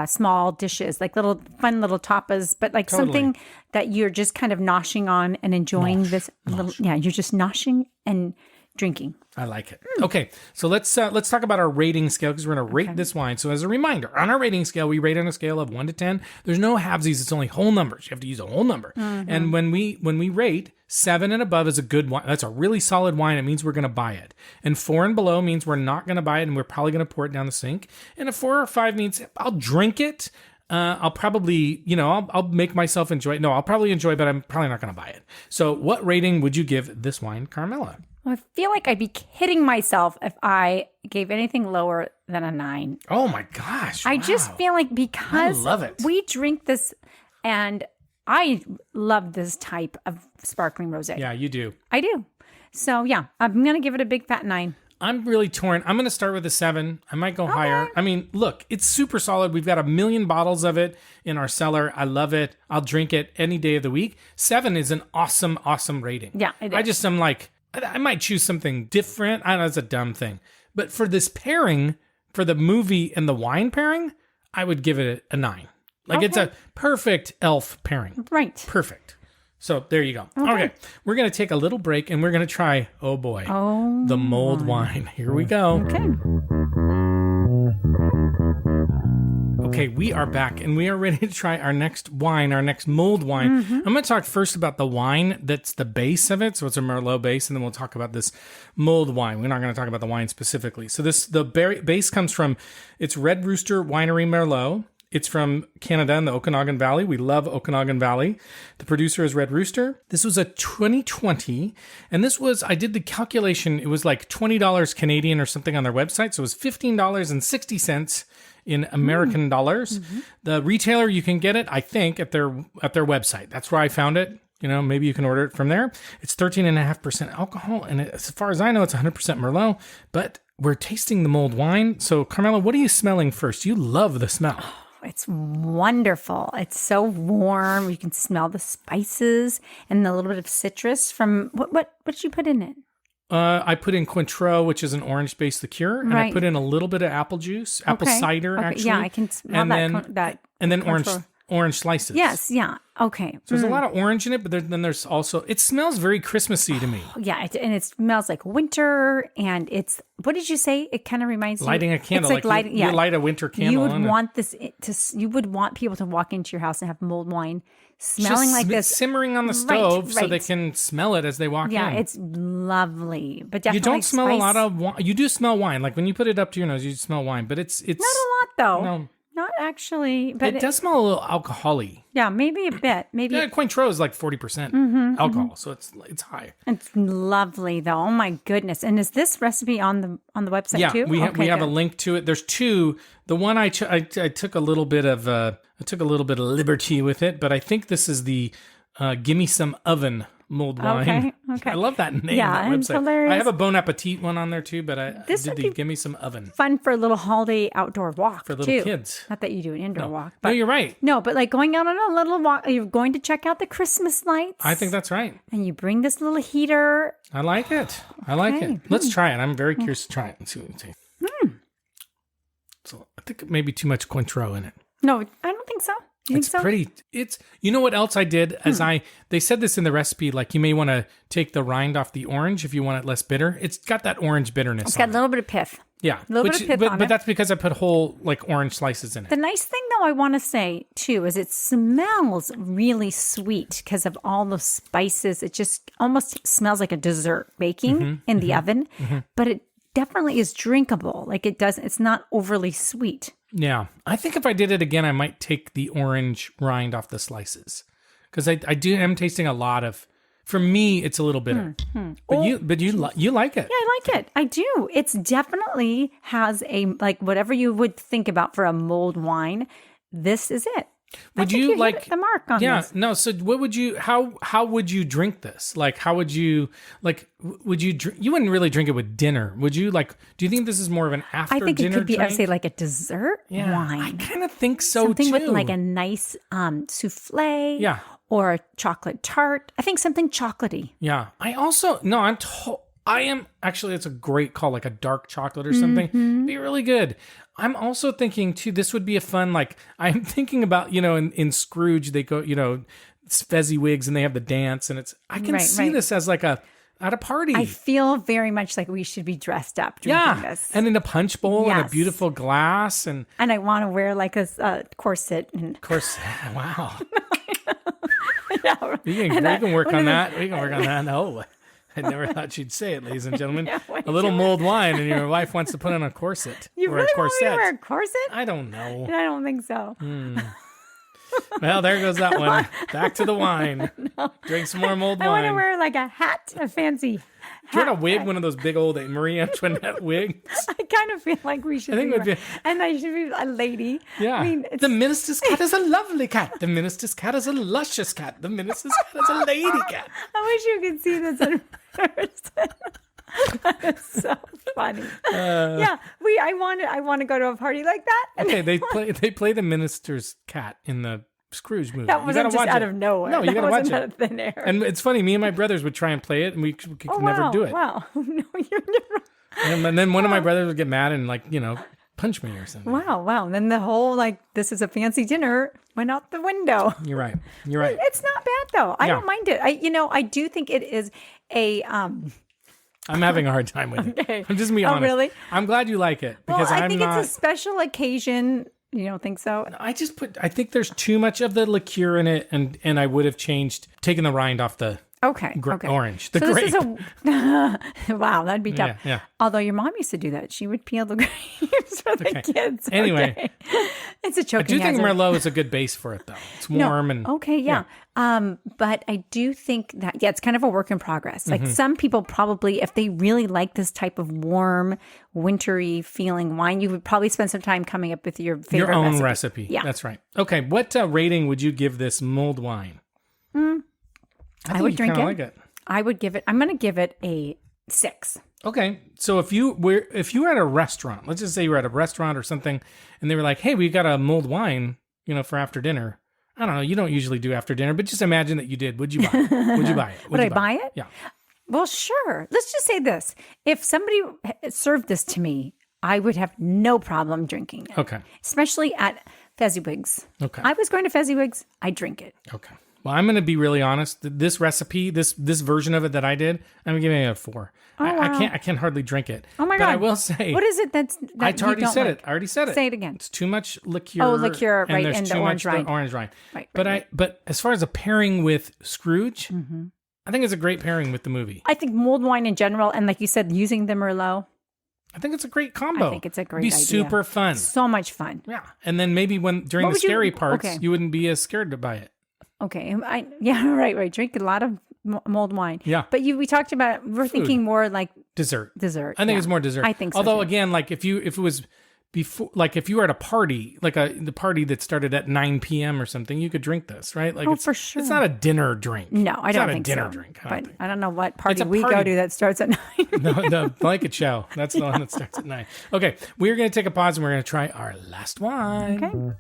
small dishes, like little fun little tapas, but like something that you're just kind of noshing on and enjoying you're just noshing and drinking. I like it. Okay, so let's talk about our rating scale because we're going to rate this wine. So as a reminder, on our rating scale, we rate on a scale of 1 to 10. There's no halvesies; it's only whole numbers. You have to use a whole number. And when we rate 7 and above is a good wine. That's a really solid wine. It means we're going to buy it. And 4 and below means we're not going to buy it, and we're probably going to pour it down the sink. And a 4 or 5 means I'll drink it. I'll probably, I'll make myself enjoy it. No, I'll probably enjoy it, but I'm probably not going to buy it. So what rating would you give this wine, Carmela? Well, I feel like I'd be kidding myself if I gave anything lower than a 9. Oh my gosh. I just feel like because I love it. We drink this, and I love this type of sparkling rosé. Yeah, you do. I do. So yeah, I'm going to give it a big fat 9. I'm really torn. I'm going to start with a 7. I might go higher. I mean, look, it's super solid. We've got 1 million bottles of it in our cellar. I love it. I'll drink it any day of the week. 7 is an awesome, awesome rating. Yeah, it is. I'm like, I might choose something different. I know it's a dumb thing. But for this pairing, for the movie and the wine pairing, I would give it a 9. Like it's a perfect elf pairing. Right. Perfect. So there you go. Okay. We're going to take a little break and we're going to try, the mulled wine. Here we go. Okay. Okay, we are back and we are ready to try our next wine, our next mulled wine. I'm going to talk first about the wine that's the base of it. So it's a Merlot base, and then we'll talk about this mulled wine. We're not going to talk about the wine specifically. So the base comes from, it's Red Rooster Winery Merlot. It's from Canada in the Okanagan Valley. We love Okanagan Valley. The producer is Red Rooster. This was a 2020, and this was, I did the calculation, it was like $20 Canadian or something on their website. So it was $15.60 in American dollars. The retailer, you can get it, I think, at their website. That's where I found it. Maybe you can order it from there. It's 13.5% alcohol, and as far as I know, it's 100% Merlot, but we're tasting the mulled wine. So, Carmela, what are you smelling first? You love the smell. It's wonderful. It's so warm. You can smell the spices and the little bit of citrus from what did you put in it? I put in Cointreau, which is an orange-based liqueur, and I put in a little bit of apple juice, apple cider, actually. Yeah, I can smell that. And then orange slices. Yes, yeah. Okay. So there's a lot of orange in it, but then there's also, it smells very Christmassy to me. Yeah, and it smells like winter, and it's, what did you say? It kind of reminds you. Lighting a candle. It's like you light a winter candle. You would want people to walk into your house and have mulled wine smelling like this. Simmering on the stove so they can smell it as they walk in. Yeah, it's lovely. But definitely you don't smell a lot of wine. You do smell wine. Like when you put it up to your nose, you smell wine, but it's not a lot though. No. Not actually, but it does smell a little alcohol-y. Yeah, maybe a bit. Maybe Cointreau is like 40% alcohol, so it's high. It's lovely though. Oh my goodness! And is this recipe on the website too? Yeah, we have a link to it. There's 2. The one I took a little bit of liberty with it, but I think this is the Gimme Some Oven mulled wine. Okay. I love that name. Yeah, that it's website. hilarious. I have a Bon Appetit one on there too, but I did the Gimme Some Oven. Fun for a little holiday outdoor walk for little too. Kids. Not that you do an indoor walk. But, no, you're right. No, but like going out on a little walk, you're going to check out the Christmas lights. I think that's right. And you bring this little heater. I like it. Let's try it. I'm very curious to try it and see what it tastes. So I think maybe too much Cointreau in it. No, I don't think so. It's pretty. You know what else I did? They said this in the recipe, like you may want to take the rind off the orange if you want it less bitter. It's got that orange bitterness. It's got a little bit of pith. Yeah, a little bit of pith on it. But that's because I put whole like orange slices in it. The nice thing though, I want to say too, is it smells really sweet because of all the spices. It just almost smells like a dessert baking in the oven, but it definitely is drinkable. Like it's not overly sweet. Yeah. I think if I did it again, I might take the orange rind off the slices because I am tasting a lot of, for me, it's a little bitter, but you like it. Yeah, I like it. I do. It's definitely has a, like whatever you would think about for a mulled wine. This is it. Would think you hit the mark on Yeah, this. no. So what would you? How would you drink this? Like, how would you like? Would you drink? You wouldn't really drink it with dinner, would you? Like, do you think this is more of an after I think it dinner could be, drink? I'd say, like a dessert I wine. kind of think so Something too. with like a nice souffle. Yeah. Or a chocolate tart. I think something chocolatey. Yeah. I also no. I am actually. It's a great call, like a dark chocolate or something. Mm-hmm. Be really good. I'm also thinking too. This would be a fun. Like I'm thinking about in Scrooge they go it's Fezziwigs and they have the dance and it's. I can see this as like at a party. I feel very much like we should be dressed up drinking this. And in a punch bowl and a Yes. beautiful glass and I want to wear like a corset. And of course, wow. yeah, We can work on that. We can work on that. No, I never thought she'd say it, ladies and gentlemen. A little mulled wine, and your wife wants to put on a corset you or really a want corset. me to wear a corset? I don't know. I don't think so. Well, there goes that one. Back to the wine. Drink some more mulled I want wine. to wear like a hat, a fancy Do you want hat. a wig, one of those big old Marie Antoinette wigs? I kind of feel like we should I think be, it would be- and I should be a lady. Yeah. I mean, it's, The minister's cat is a lovely cat. The minister's cat is a luscious cat. The minister's cat is a lady cat. I wish you could see this in person. That is so funny. Yeah, I want to go to a party like that. And Okay, they play the minister's cat in the Scrooge movie. that You wasn't gotta just watch out it. of nowhere. No, you that gotta watch wasn't it. out of thin air. And it's funny, me and my brothers would try and play it, and we could oh, never wow, do it. Wow. No, you're never. And then one of my brothers would get mad and punch me or something. Wow. And then the whole this is a fancy dinner went out the window. You're right. You're right. It's not bad though. I Yeah. don't mind it. I do think it is a I'm having a hard time with it. Okay. I'm just being Oh, honest. really? I'm glad you like it because I I'm think not. it's a special occasion. You don't think so? I think there's too much of the liqueur in it, and I would have taken the rind off the Okay. Okay. orange, the So grape. this is wow, that'd be tough. Yeah. Although your mom used to do that. She would peel the grapes for the kids. Anyway. Okay. It's a I choking do think hazard. Merlot is a good base for it, though. It's warm and Okay, yeah. But I do think that it's kind of a work in progress. Mm-hmm. Like some people probably, if they really like this type of warm, wintry feeling wine, you would probably spend some time coming up with your favorite your own recipe. Yeah. That's right. Okay, what rating would you give this mulled wine? I would drink it. Like it. I would give it. I'm going to give it a 6. Okay, so if you were at a restaurant, let's just say you were at a restaurant or something, and they were like, "Hey, we got a mulled wine, for after dinner." I don't know. You don't usually do after dinner, but just imagine that you did. Would you buy it? Would you buy it? Would I buy it? Yeah. Well, sure. Let's just say this: if somebody served this to me, I would have no problem drinking it. Okay. Especially at Fezziwigs. Okay. I was going to Fezziwigs. I drink it. Okay. Well, I'm going to be really honest. This recipe, this version of it that I did, I'm giving it a 4. I can't hardly drink it. Oh my but God. I will say, What is it that I you already don't said like? it. I already said it. Say it again. It's too much liqueur. Oh, liqueur, and right, there's and the too orange much rind. orange rind. Right, But as far as a pairing with Scrooge, I think it's a great pairing with the movie. I think mulled wine in general, and like you said, using the Merlot, I think it's a great combo. I think it's a great It'd be idea. super fun. So much fun. Yeah. And then maybe during What the would you- scary parts, okay. you wouldn't be as scared to buy it. Okay. Right. Drink a lot of mulled wine. Yeah. But we talked about, we're thinking more like Dessert. dessert. I think yeah. it's more dessert. I think so. Although too. again, like if it was before, like if you were at a party, like the party that started at 9 p.m. or something, you could drink this, right? Like for sure. It's not a dinner drink. No, I It's don't not think a dinner so. drink. But I don't know what party a we go party. to that starts at 9. The blanket show. That's the one that starts at 9. Okay, we're going to take a pause and we're going to try our last wine.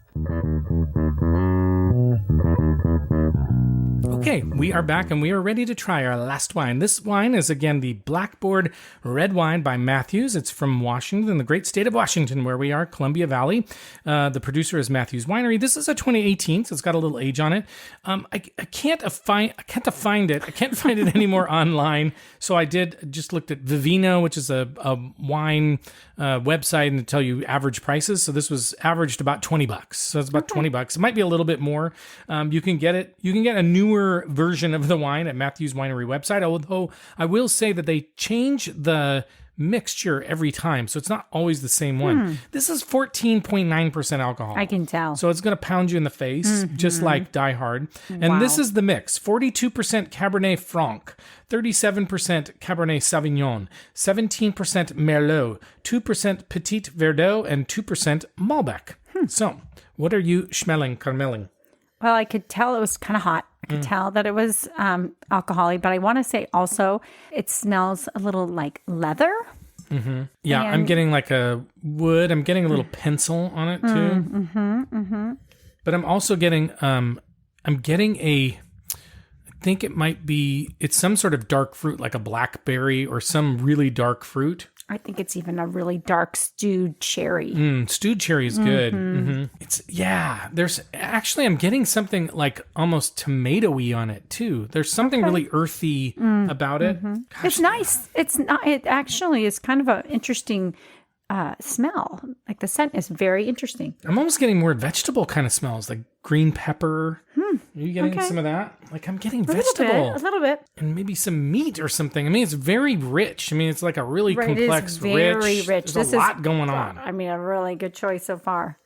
Okay, we are back and we are ready to try our last wine. This wine is again the Blackboard Red Wine by Matthews. It's from Washington, the great state of Washington, where we are, Columbia Valley. The producer is Matthews Winery. This is a 2018, so it's got a little age on it. I can't find it. I can't find it anymore online. So I just looked at Vivino, which is a wine website, and to tell you average prices. So this was averaged about $20. So it's about $20. It might be a little bit more. You can get it. You can get a newer version of the wine at Matthews Winery website. Although I will say that they change the mixture every time, so it's not always the same one. This is 14.9% alcohol. I can tell. So it's going to pound you in the face, just like Die Hard. And this is the mix: 42% Cabernet Franc, 37% Cabernet Sauvignon, 17% Merlot, 2% Petit Verdot, and 2% Malbec. So what are you schmelling, Carmelling? Well, I could tell it was kind of hot. I could tell that it was alcoholic, but I want to say also it smells a little like leather. Yeah, I'm getting like a wood. I'm getting a little pencil on it too. But I'm also getting I think it might be, it's some sort of dark fruit, like a blackberry or some really dark fruit. I think it's even a really dark stewed cherry. Stewed cherry is good. It's, there's actually, I'm getting something like almost tomatoey on it too. There's something really earthy about it. Gosh, It's nice. It's not, it actually is kind of an interesting smell. Like the scent is very interesting. I'm almost getting more vegetable kind of smells, like green pepper. Are you getting some of that? Like I'm getting vegetable. A little bit. And maybe some meat or something. I mean, it's very rich. I mean, it's like a really complex, very rich. There's a lot going on. I mean, a really good choice so far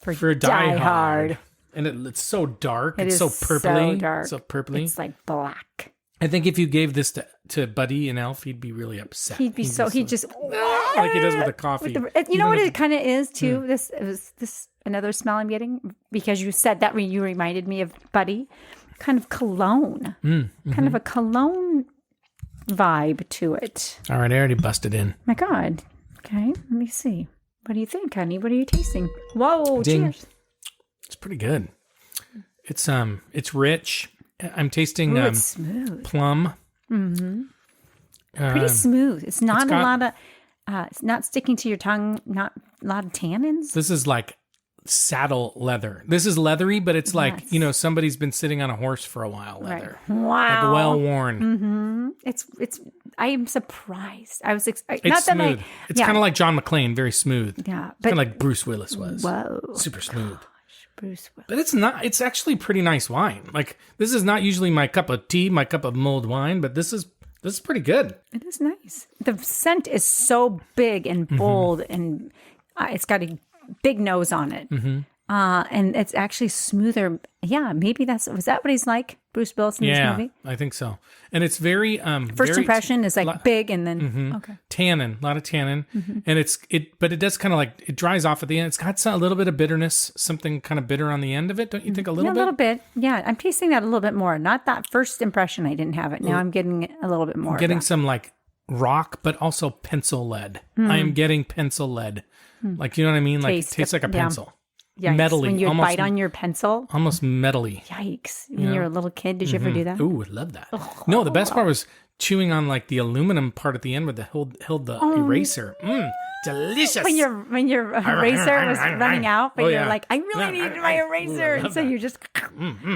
For Die Hard. And it's so dark. It's so purpley. So dark. So purpley. It's like black. I think if you gave this to Buddy and Elf, he'd be really upset. He'd just like he does with the coffee. You know what it kind of is too. This another smell I'm getting because you said that when you reminded me of Buddy, kind of cologne, kind of a cologne vibe to it. All right, I already busted in. My God. Okay, let me see. What do you think, honey? What are you tasting? Whoa! Ding. Cheers. It's pretty good. It's rich. I'm tasting Ooh, it's smooth. plum. Pretty smooth. It's not a lot of. It's not sticking to your tongue. Not a lot of tannins. This is like saddle leather. This is leathery, but it's like somebody's been sitting on a horse for a while. Leather, right. Wow, like well worn. It's. I am surprised. I was. It's not smooth. that It's kind of like John McClane, very smooth. Yeah, kind of like Bruce Willis was. Whoa, super smooth. Bruce Willis. But it's not. It's actually pretty nice wine. Like this is not usually my cup of tea, my cup of mulled wine, but this is pretty good. It is nice. The scent is so big and bold, and it's got a big nose on it. And it's actually smoother. Yeah, maybe was that what he's like, Bruce Willis in this movie? I think so. And it's very first impression is like big, and then tannin, a lot of tannin, and but it does kind of like it dries off at the end. It's got a little bit of bitterness, something kind of bitter on the end of it. Don't you think a little bit? A little bit. Yeah, I'm tasting that a little bit more. Not that first impression. I didn't have it. Now I'm getting a little bit more. I'm getting some like rock, but also pencil lead. I am getting pencil lead. Like you know what I mean? Like it tastes like a pencil. Yikes. Metally. When you almost, bite on your pencil. Almost metally. Yikes. When you were a little kid, did you ever do that? Ooh, I love that. No, the best part was chewing on like the aluminum part at the end with the held the eraser. Delicious. When your eraser was running out, but you're like, I really need my eraser. And so you just,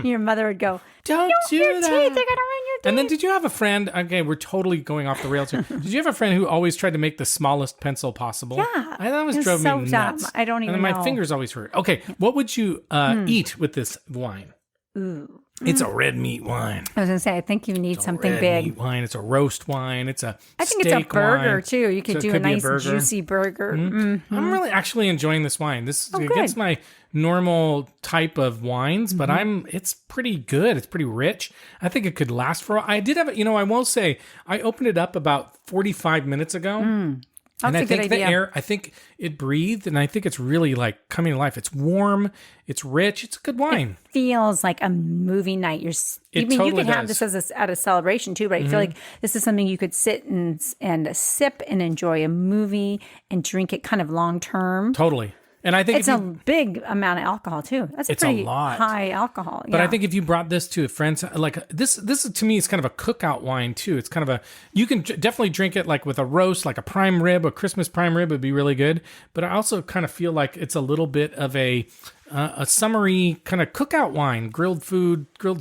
your mother would go, don't do your that. Teeth, they're going to ruin your teeth. And then did you have a friend, okay, we're totally going off the rails here. Did you have a friend who always tried to make the smallest pencil possible? Yeah. That always drove so me nuts. dumb. I don't even know. And know. my fingers always hurt. Okay, what would you eat with this wine? Ooh. It's a red meat wine. I was going to say, I think you need something red big. Meat wine. It's a roast wine. It's a I think steak it's a burger, wine. too. You could do a nice, juicy burger. I'm really actually enjoying this wine. This good. gets my normal type of wines, but it's pretty good. It's pretty rich. I think it could last for. I did have it. I will say I opened it up about 45 minutes ago. And I think the air, I think it breathed, and I think it's really like coming to life. It's warm, it's rich, it's a good wine. It feels like a movie night. You could have this at a celebration too, but I feel like this is something you could sit and sip and enjoy a movie and drink it kind of long term. Totally. And I think it's a big amount of alcohol too. That's a pretty high alcohol. But I think if you brought this to a friend's, like this to me is kind of a cookout wine too. It's kind of you can definitely drink it like with a roast, like a prime rib, a Christmas prime rib would be really good. But I also kind of feel like it's a little bit of a summery kind of cookout wine, grilled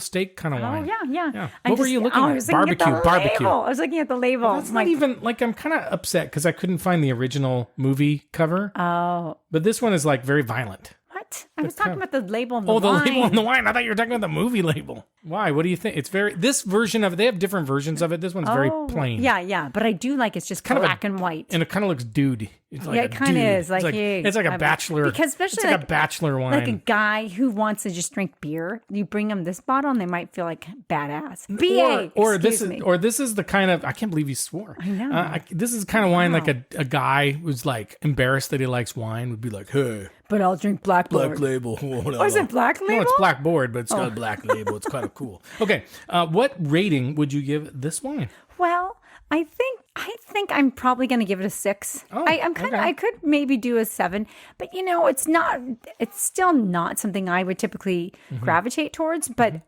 steak kind of wine. Oh yeah. What were you looking at? Barbecue. I was looking at the label. Well, it's not even like I'm kind of upset because I couldn't find the original movie cover. Oh, but this one is like very violent. What? I was talking about the label on the wine. Oh, the label on the wine. I thought you were talking about the movie label. Why? What do you think? It's this version of it. They have different versions of it. This one's very plain. Yeah. But I do like it's just kind of black and white. And it kind of looks dude. It's Yeah, it kind of is. Like, it's like a bachelor. Because especially it's like a bachelor wine. Like a guy who wants to just drink beer, you bring him this bottle and they might feel like badass. BA, or this is the kind of, I can't believe he swore. I know. This is the kind of wine like a guy who's like embarrassed that he likes wine would be like, hey. But I'll drink Blackboard. Black label. Oh, is it Black Label? No, it's Blackboard, but it's got a black label. It's kind of cool. Okay, what rating would you give this wine? Well, I think I'm probably going to give it a 6. Oh, I could maybe do a 7, but it's still not something I would typically gravitate towards. But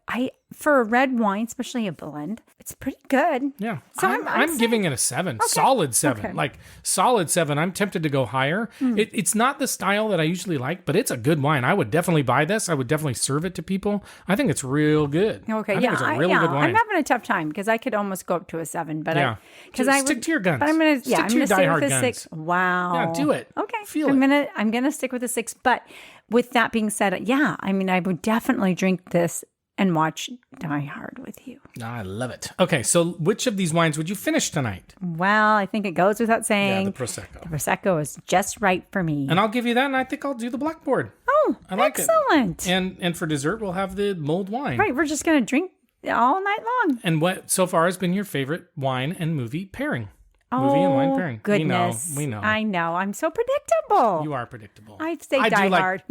for a red wine, especially a blend, it's pretty good. Yeah. So I'm giving it a 7, solid 7, like solid 7. I'm tempted to go higher. It's not the style that I usually like, but it's a good wine. I would definitely buy this. I would definitely serve it to people. I think it's real good. Okay. I think it's a really good wine. I'm having a tough time because I could almost go up to a 7, but stick to your guns. But I'm gonna stick to your stay with diehard a guns. 6. Wow. Yeah, do it. Okay. I'm gonna stick with a 6. But with that being said, I would definitely drink this and watch Die Hard with you. I love it. Okay, so which of these wines would you finish tonight? Well, I think it goes without saying. Yeah, the Prosecco. The Prosecco is just right for me. And I'll give you that, and I think I'll do the Blackboard. Oh, I like excellent. it. And for dessert, we'll have the mulled wine. Right, we're just going to drink all night long. And what so far has been your favorite wine and movie pairing? Movie and wine pairing. Goodness. We know. I know. I'm so predictable. You are predictable. I'd say Die Hard.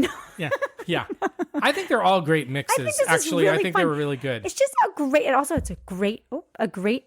Yeah. I think they're all great mixes. Actually, I think they were really good. It's just a great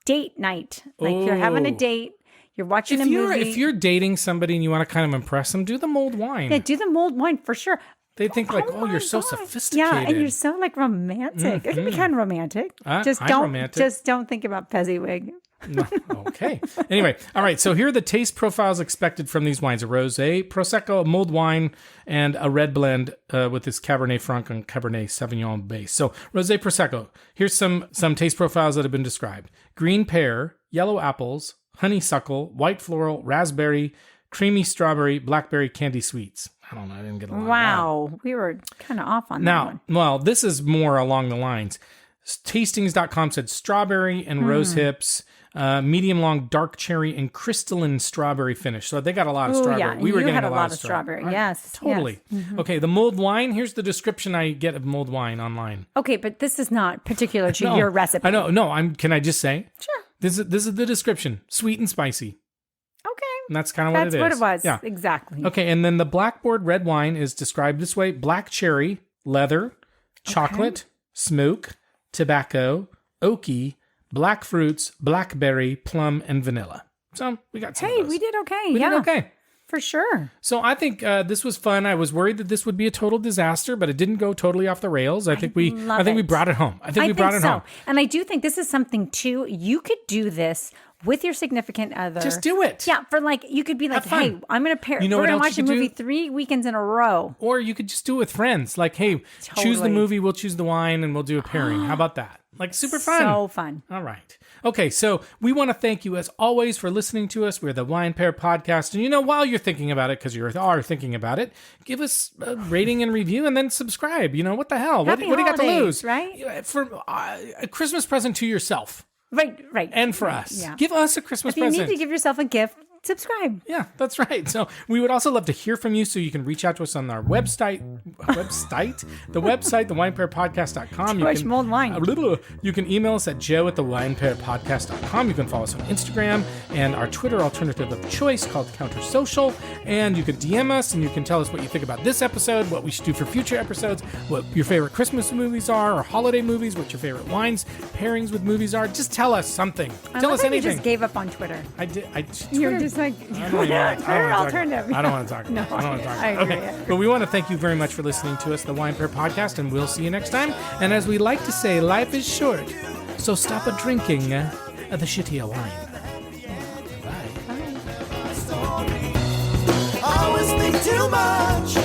date night. Like you're having a date, you're watching a movie. If you're dating somebody and you want to kind of impress them, do the mulled wine. Yeah, do the mulled wine for sure. They think you're so sophisticated. Yeah, and you're so like romantic. It can be kind of romantic. I'm romantic. Just don't think about Fezziwig. No. Okay. Anyway, all right. So here are the taste profiles expected from these wines: a rosé, prosecco, a mulled wine, and a red blend with this Cabernet Franc and Cabernet Sauvignon base. So rosé, prosecco. Here's some taste profiles that have been described: green pear, yellow apples, honeysuckle, white floral, raspberry, creamy strawberry, blackberry, candy sweets. I don't know. I didn't get a lot. Wow, we were kind of off on that one. Well, this is more along the lines. Tastings.com said strawberry and rose hips. Medium long dark cherry and crystalline strawberry finish. So they got a lot of strawberry. Yeah, we were getting had a lot of strawberry. Right? Yes, totally. Yes. Mm-hmm. Okay, the mulled wine. Here's the description I get of mulled wine online. Okay, but this is not particular to your recipe. I know. No, Can I just say? Sure. This is the description: sweet and spicy. Okay. And that's kind of what it is. That's what it was. Yeah. Exactly. Okay, and then the Blackboard red wine is described this way: black cherry, leather, chocolate, smoke, tobacco, oaky, black fruits, blackberry, plum, and vanilla. So we got some of those. We did okay. We did okay. For sure. So I think this was fun. I was worried that this would be a total disaster, but it didn't go totally off the rails. I think we brought it home. I think we brought it home. And I do think this is something too. You could do this with your significant other. Just do it. Yeah, for like you could be like, hey, I'm going to pair. We're going to watch a movie 3 weekends in a row. Or you could just do it with friends. Like, hey, choose the movie, we'll choose the wine, and we'll do a pairing. How about that? Like super fun. So fun. All right. Okay, so we want to thank you as always for listening to us. We're the Wine Pair Podcast. And while you're thinking about it, because you are thinking about it, give us a rating and review and then subscribe. What the hell? What do you got to lose? Right? For a Christmas present to yourself. Right. And for us. Yeah. Give us a Christmas present. If you need to give yourself a gift, subscribe. Yeah, that's right. So we would also love to hear from you, so you can reach out to us on our website, thewinepairpodcast.com. Too much mulled wine. You can email us at joe@thewinepairpodcast.com. You can follow us on Instagram and our Twitter alternative of choice called Counter Social. And you can DM us and you can tell us what you think about this episode, what we should do for future episodes, what your favorite Christmas movies are or holiday movies, what your favorite wines, pairings with movies are. Just tell us something. Tell us anything. You just gave up on Twitter. I did. You're just like, Twitter alternative. I don't want to talk about it. I don't want to talk about it. I agree. Okay. But we want to thank you very much for listening to us, the Wine Pair Podcast, and we'll see you next time. And as we like to say, life is short, so stop drinking the shittier wine. Bye. I always think too much.